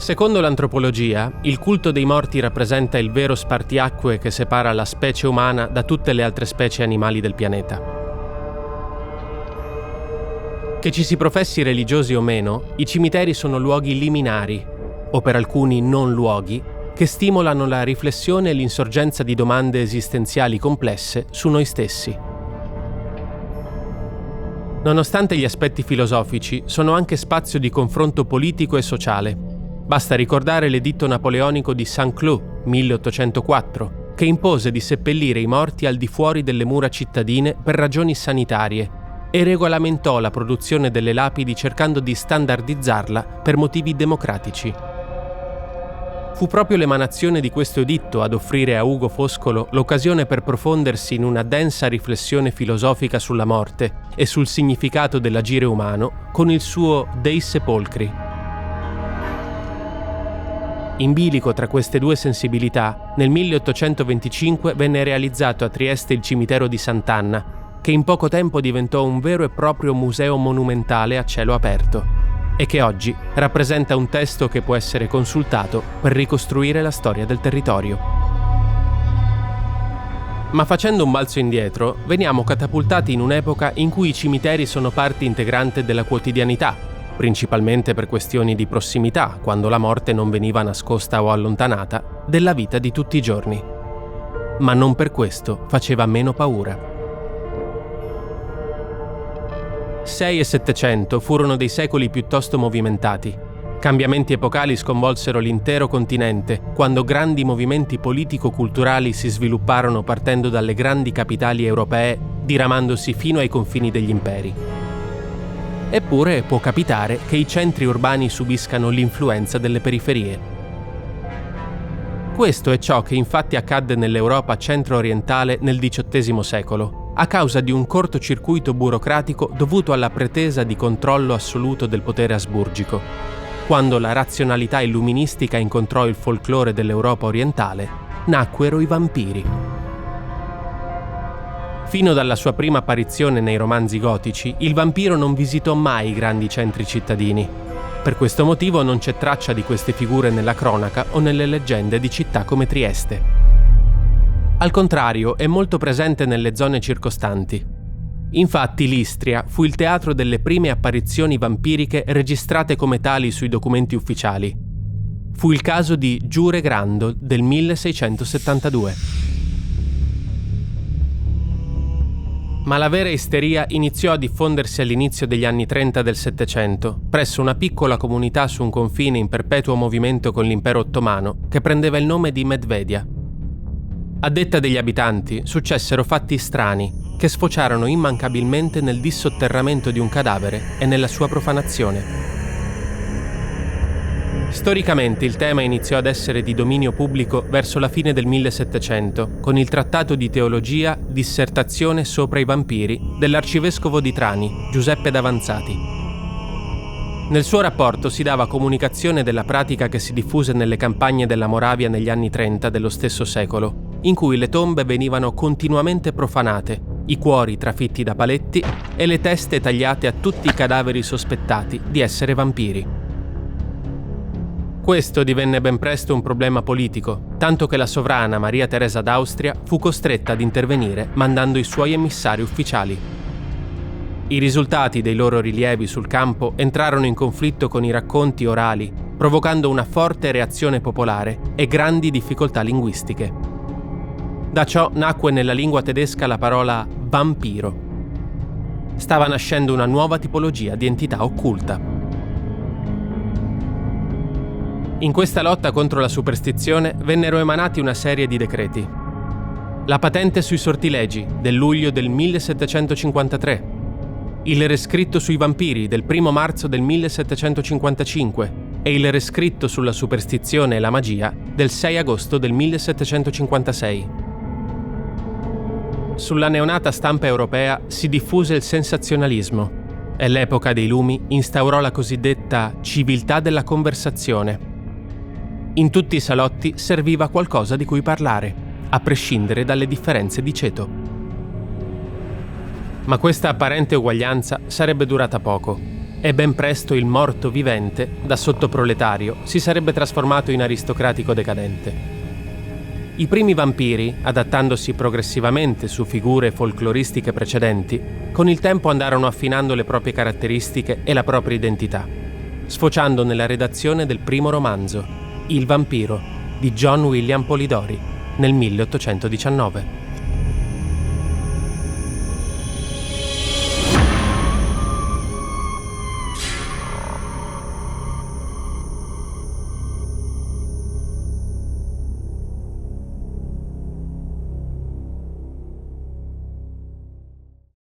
Secondo l'antropologia, il culto dei morti rappresenta il vero spartiacque che separa la specie umana da tutte le altre specie animali del pianeta. Che ci si professi religiosi o meno, i cimiteri sono luoghi liminari, o per alcuni non luoghi, che stimolano la riflessione e l'insorgenza di domande esistenziali complesse su noi stessi. Nonostante gli aspetti filosofici, sono anche spazio di confronto politico e sociale. Basta ricordare l'editto napoleonico di Saint-Cloud, 1804, che impose di seppellire i morti al di fuori delle mura cittadine per ragioni sanitarie e regolamentò la produzione delle lapidi cercando di standardizzarla per motivi democratici. Fu proprio l'emanazione di questo editto ad offrire a Ugo Foscolo l'occasione per profondersi in una densa riflessione filosofica sulla morte e sul significato dell'agire umano con il suo Dei Sepolcri. In bilico tra queste due sensibilità, nel 1825 venne realizzato a Trieste il cimitero di Sant'Anna, che in poco tempo diventò un vero e proprio museo monumentale a cielo aperto e che oggi rappresenta un testo che può essere consultato per ricostruire la storia del territorio. Ma facendo un balzo indietro, veniamo catapultati in un'epoca in cui i cimiteri sono parte integrante della quotidianità, principalmente per questioni di prossimità, quando la morte non veniva nascosta o allontanata, della vita di tutti i giorni. Ma non per questo faceva meno paura. 6 e 700 furono dei secoli piuttosto movimentati. Cambiamenti epocali sconvolsero l'intero continente, quando grandi movimenti politico-culturali si svilupparono partendo dalle grandi capitali europee, diramandosi fino ai confini degli imperi. Eppure può capitare che i centri urbani subiscano l'influenza delle periferie. Questo è ciò che infatti accadde nell'Europa centro-orientale nel XVIII secolo, a causa di un cortocircuito burocratico dovuto alla pretesa di controllo assoluto del potere asburgico, quando la razionalità illuministica incontrò il folklore dell'Europa orientale, nacquero i vampiri. Fino dalla sua prima apparizione nei romanzi gotici, il vampiro non visitò mai i grandi centri cittadini. Per questo motivo non c'è traccia di queste figure nella cronaca o nelle leggende di città come Trieste. Al contrario, è molto presente nelle zone circostanti. Infatti l'Istria fu il teatro delle prime apparizioni vampiriche registrate come tali sui documenti ufficiali. Fu il caso di Giure Grando del 1672. Ma la vera isteria iniziò a diffondersi all'inizio degli anni 30 del Settecento, presso una piccola comunità su un confine in perpetuo movimento con l'impero ottomano, che prendeva il nome di Medvedia. A detta degli abitanti, successero fatti strani, che sfociarono immancabilmente nel dissotterramento di un cadavere e nella sua profanazione. Storicamente il tema iniziò ad essere di dominio pubblico verso la fine del 1700, con il trattato di teologia Dissertazione sopra i vampiri dell'arcivescovo di Trani, Giuseppe D'Avanzati. Nel suo rapporto si dava comunicazione della pratica che si diffuse nelle campagne della Moravia negli anni 30 dello stesso secolo, in cui le tombe venivano continuamente profanate, i cuori trafitti da paletti e le teste tagliate a tutti i cadaveri sospettati di essere vampiri. Questo divenne ben presto un problema politico, tanto che la sovrana Maria Teresa d'Austria fu costretta ad intervenire mandando i suoi emissari ufficiali. I risultati dei loro rilievi sul campo entrarono in conflitto con i racconti orali, provocando una forte reazione popolare e grandi difficoltà linguistiche. Da ciò nacque nella lingua tedesca la parola vampiro. Stava nascendo una nuova tipologia di entità occulta. In questa lotta contro la superstizione vennero emanati una serie di decreti. La patente sui sortilegi del luglio del 1753, il rescritto sui vampiri del 1 marzo del 1755 e il rescritto sulla superstizione e la magia del 6 agosto del 1756. Sulla neonata stampa europea si diffuse il sensazionalismo e l'epoca dei lumi instaurò la cosiddetta civiltà della conversazione. In tutti i salotti serviva qualcosa di cui parlare, a prescindere dalle differenze di ceto. Ma questa apparente uguaglianza sarebbe durata poco. e ben presto il morto vivente, da sottoproletario, si sarebbe trasformato in aristocratico decadente. I primi vampiri, adattandosi progressivamente su figure folcloristiche precedenti, con il tempo andarono affinando le proprie caratteristiche e la propria identità, sfociando nella redazione del primo romanzo, Il vampiro, di John William Polidori, nel 1819.